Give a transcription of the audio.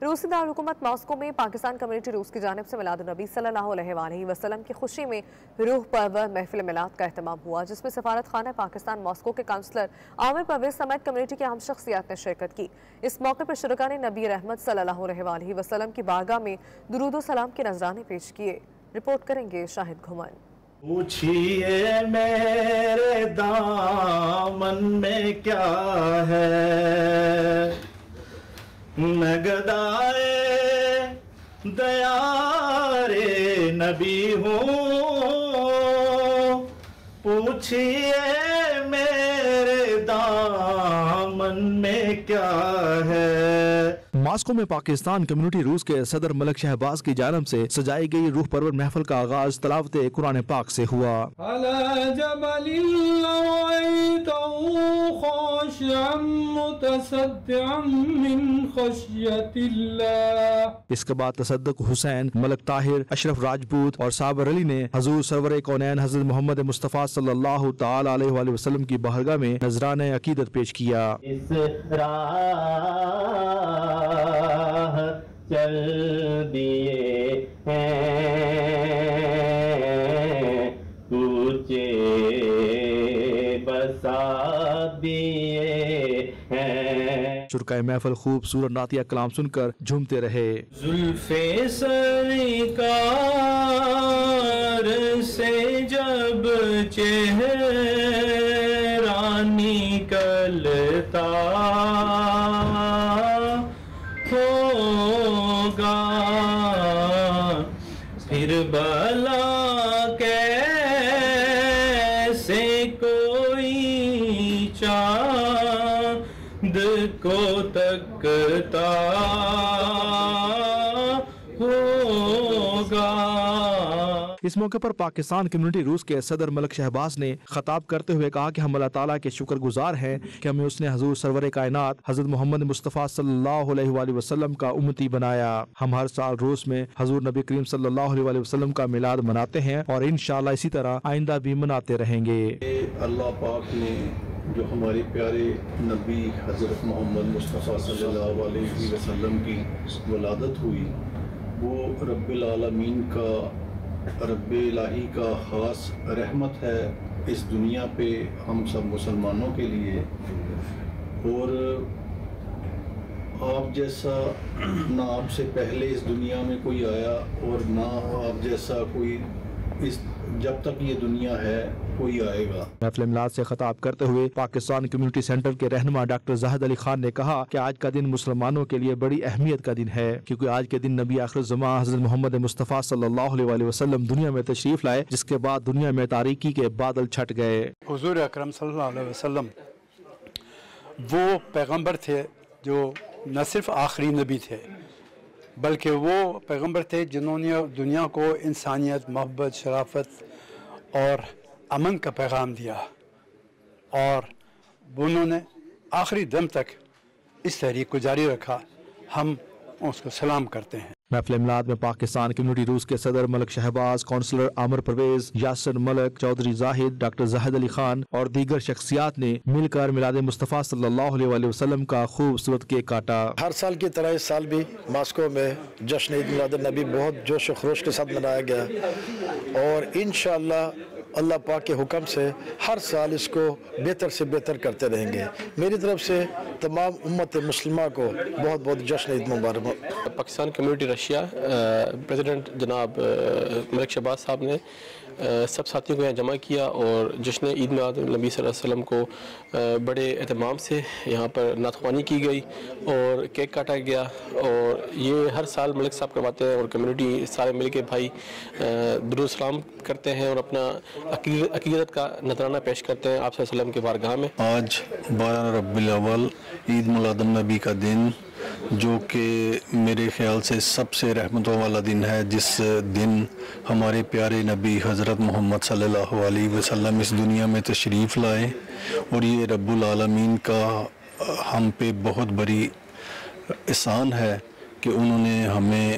روسی دارالحکومت ماسکو میں پاکستان کمیونٹی روس کی جانب سے میلاد النبی صلی اللہ علیہ وسلم کی خوشی میں روح پرور محفل میلاد کا اہتمام ہوا، جس میں سفارت خانہ پاکستان ماسکو کے کانسلر عامر پرویز سمیت کمیونٹی کے اہم شخصیات نے شرکت کی۔ اس موقع پر شرکاء نے نبی رحمت صلی اللہ علیہ وسلم کی بارگاہ میں درود و سلام کے نذرانے پیش کیے۔ رپورٹ کریں گے شاہد گھمن۔ پوچھئے میرے دامن میں کیا ہے، میں گدائے دیار نبی ہوں، پوچھئے میرے دامن میں کیا ہے۔ ماسکو میں پاکستان کمیونٹی روس کے صدر ملک شہباز کی جانب سے سجائی گئی روح پرور محفل کا آغاز تلاوت قرآن پاک سے ہوا۔ علی جبل رأیتہ خاشعا متصدعا من خشیت اللہ۔ اس کے بعد تصدق حسین، ملک طاہر، اشرف راجپوت اور صابر علی نے حضور سرور کونین حضرت محمد مصطفیٰ صلی اللہ تعالی علیہ وآلہ وسلم کی بارگاہ میں نذرانہ عقیدت پیش کیا۔ اس راہ چل دیے ہیں، کوچے بسا دیے ہیں۔ شرکائے محفل خوبصورت نعتیہ کلام سن کر جھومتے رہے۔ زلف سرکار سے جب چہرہ نکلتا ہوگا، پھر بھلا کیسے کوئی چاند کو تکتا ہوگا۔ اس موقع پر پاکستان کمیونٹی روس کے صدر ملک شہباز نے خطاب کرتے ہوئے کہا کہ ہم اللہ تعالیٰ کے شکر گزار ہیں کہ ہمیں اس نے حضور سرور کائنات حضرت محمد مصطفیٰ صلی اللہ علیہ وآلہ وسلم کا امتی بنایا۔ ہم ہر سال روس میں حضور نبی کریم صلی اللہ علیہ وآلہ وسلم کا میلاد مناتے ہیں اور انشاءاللہ اسی طرح آئندہ بھی مناتے رہیں گے۔ اللہ پاک نے جو ہمارے پیارے نبی حضرت محمد مصطفیٰ صلی اللہ علیہ وسلم کی ولادت ہوئی، وہ رب العالمین کا، رب الہی کا خاص رحمت ہے اس دنیا پہ ہم سب مسلمانوں کے لیے۔ اور آپ جیسا نہ آپ سے پہلے اس دنیا میں کوئی آیا اور نہ آپ جیسا کوئی اس جب تک یہ دنیا ہے کوئی آئے گا۔ محفل میلاد سے خطاب کرتے ہوئے پاکستان کمیونٹی سینٹر کے رہنما ڈاکٹر زاہد علی خان نے کہا کہ آج کا دن مسلمانوں کے لیے بڑی اہمیت کا دن ہے، کیونکہ آج کے دن نبی آخر الزماں حضرت محمد مصطفیٰ صلی اللہ علیہ وآلہ وسلم دنیا میں تشریف لائے، جس کے بعد دنیا میں تاریکی کے بادل چھٹ گئے۔ حضور اکرم صلی اللہ علیہ وسلم وہ پیغمبر تھے جو نہ صرف آخری نبی تھے، بلکہ وہ پیغمبر تھے جنہوں نے دنیا کو انسانیت، محبت، شرافت اور امن کا پیغام دیا، اور انہوں نے آخری دم تک اس تحریک کو جاری رکھا۔ ہم اس کو سلام کرتے ہیں۔ محفل میلاد میں پاکستان کمیونٹی روس کے صدر ملک شہباز، کونسلر عامر پرویز، یاسر ملک، چودھری زاہد، ڈاکٹر زاہد علی خان اور دیگر شخصیات نے مل کر میلاد مصطفیٰ صلی اللہ علیہ وآلہ وسلم کا خوبصورت کیک کاٹا۔ ہر سال کی طرح اس سال بھی ماسکو میں جشن عید میلاد النبی بہت جوش و خروش کے ساتھ منایا گیا، اور انشاءاللہ اللہ پاک کے حکم سے ہر سال اس کو بہتر سے بہتر کرتے رہیں گے۔ میری طرف سے تمام امت مسلمہ کو بہت بہت جشن عید مبارک۔ پاکستان کمیونٹی رشیا پریزیڈنٹ جناب ملک شہباز صاحب نے سب ساتھیوں کو یہاں جمع کیا اور جشن عید میلاد النبی صلی اللہ علیہ وسلم کو بڑے اہتمام سے یہاں پر نعت خوانی کی گئی اور کیک کاٹا گیا، اور یہ ہر سال ملک صاحب کرواتے ہیں اور کمیونٹی سارے مل کے بھائی درود سلام کرتے ہیں اور اپنا عقیدت کا نذرانہ پیش کرتے ہیں آپ صلی اللہ علیہ وسلم کے بارگاہ میں۔ آج 12 ربیع الاول عید میلاد النبی کا دن، جو کہ میرے خیال سے سب سے رحمتوں والا دن ہے، جس دن ہمارے پیارے نبی حضرت محمد صلی اللہ علیہ وسلم اس دنیا میں تشریف لائے، اور یہ رب العالمین کا ہم پہ بہت بڑی احسان ہے کہ انہوں نے ہمیں